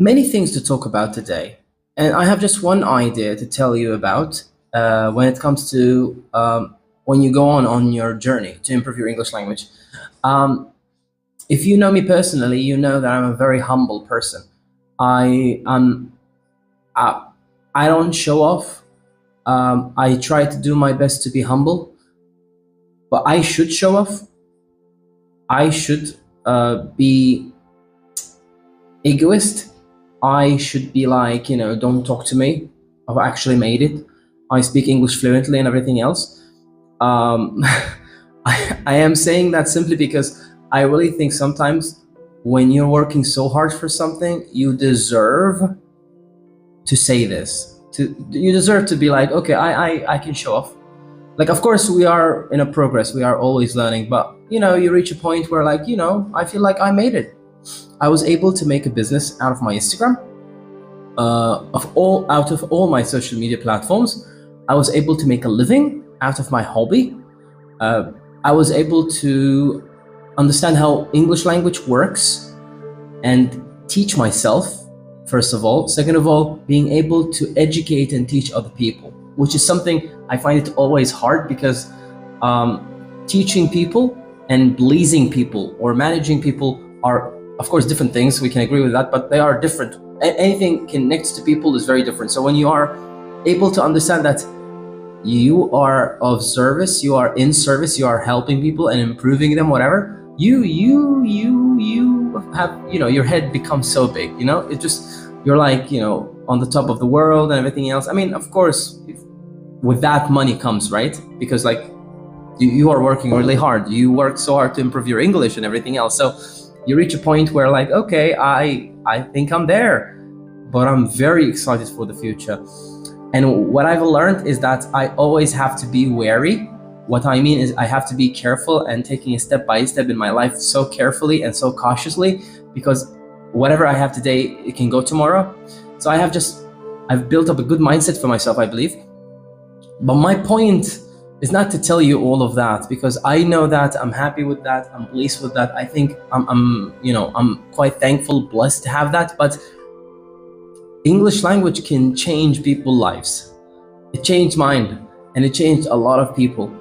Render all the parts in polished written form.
Many things to talk about today, and I have just one idea to tell you about when it comes to when you go on your journey to improve your English language. Um, if you know me personally, you know that I'm a very humble person. I um I, I don't show off. I try to do my best to be humble, but I should show off. I should be egoist. I should be like, don't talk to me. I've actually made it. I speak English fluently and everything else. Um, I am saying that simply because I really think sometimes when you're working so hard for something, you deserve to say this. You deserve to be like, okay, I can show off. Like, of course, we are in a progress. We are always learning, but you reach a point where, like, I feel like I made it. I was able to make a business out of my Instagram, out of all my social media platforms. I was able to make a living out of my hobby. I was able to understand how English language works and teach myself, first of all. Second of all, being able to educate and teach other people, which is something I find it always hard because teaching people and pleasing people or managing people are, of course, different things. We can agree with that, but they are different. Anything connects to people is very different. So when you are able to understand that you are of service, you are in service, you are helping people and improving them, whatever, you have, your head becomes so big, it just, you're like, on the top of the world and everything else. I mean, of course, with that money comes, right? Because like you are working really hard. You work so hard to improve your English and everything else. So you reach a point where like, okay, I think I'm there, but I'm very excited for the future. And what I've learned is that I always have to be wary. What I mean is I have to be careful and taking a step by step in my life so carefully and so cautiously, because whatever I have today, it can go tomorrow. So I've built up a good mindset for myself, I believe. But my point is not to tell you all of that, because I know that I'm happy with that. I'm pleased with that. I think I'm quite thankful, blessed to have that. But English language can change people's lives. It changed mine, and it changed a lot of people.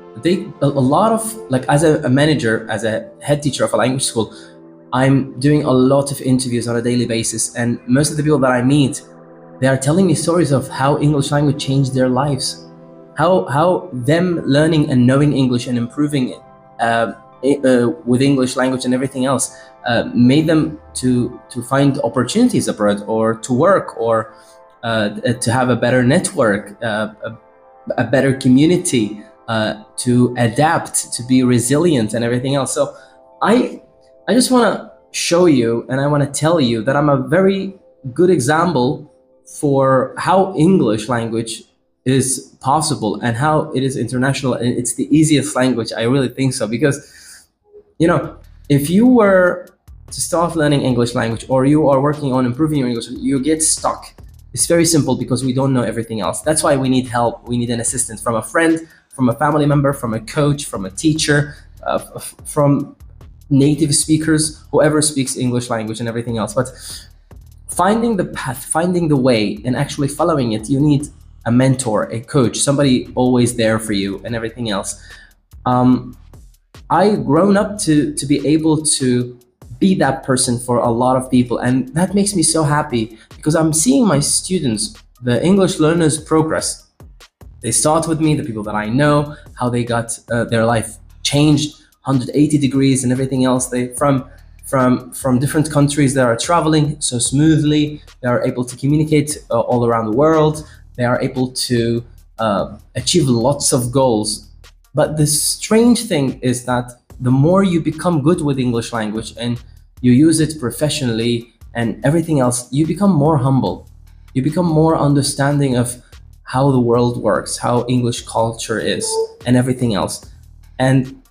A lot of, like, as a manager, as a head teacher of a language school, I'm doing a lot of interviews on a daily basis, and most of the people that I meet, they are telling me stories of how English language changed their lives. How them learning and knowing English and improving it with English language and everything else made them to find opportunities abroad, or to work, or to have a better network, a better community, to adapt, to be resilient and everything else. So I just want to show you, and I want to tell you that I'm a very good example for how English language is possible and how it is international, and it's the easiest language. I really think so, because if you were to start learning English language, or you are working on improving your English, you get stuck. It's very simple, because we don't know everything else. That's why we need help. We need an assistance from a friend, from a family member, from a coach, from a teacher, from native speakers, whoever speaks English language and everything else. But finding the path, finding the way, and actually following it, you need a mentor, a coach, somebody always there for you and everything else. I've grown up to be able to be that person for a lot of people, and that makes me so happy, because I'm seeing my students, the English learners, progress. They start with me, the people that I know, how they got their life changed 180 degrees and everything else. They from different countries, they are traveling so smoothly. They are able to communicate all around the world. They are able to achieve lots of goals. But the strange thing is that the more you become good with English language and you use it professionally and everything else, you become more humble. You become more understanding of how the world works, how English culture is, and everything else. And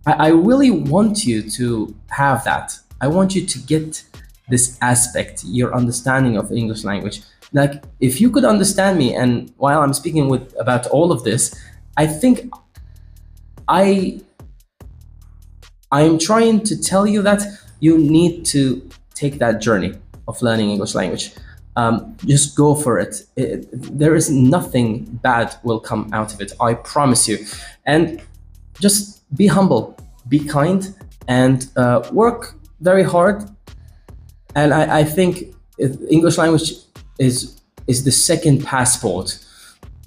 I really want you to have that. I want you to get this aspect, your understanding of English language. Like, if you could understand me, and while I'm speaking about all of this, I think I'm trying to tell you that you need to take that journey. of learning English language. Just go for it. There is nothing bad will come out of it. I promise you. And just be humble, be kind, and work very hard. And I think English language is the second passport.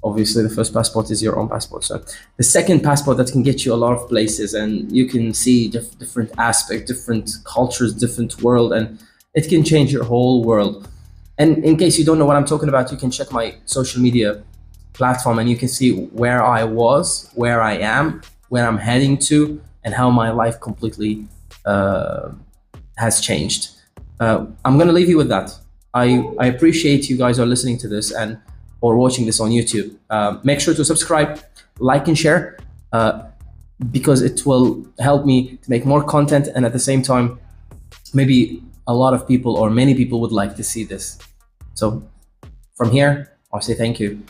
Obviously, the first passport is your own passport. So the second passport that can get you a lot of places, and you can see different aspects, different cultures, different world, and it can change your whole world. And in case you don't know what I'm talking about, you can check my social media platform and you can see where I was, where I am, where I'm heading to, and how my life completely has changed. I'm going to leave you with that. I appreciate you guys are listening to this and or watching this on YouTube. Make sure to subscribe, like, and share, because it will help me to make more content. And at the same time, maybe a lot of people or many people would like to see this. So from here, I'll say thank you.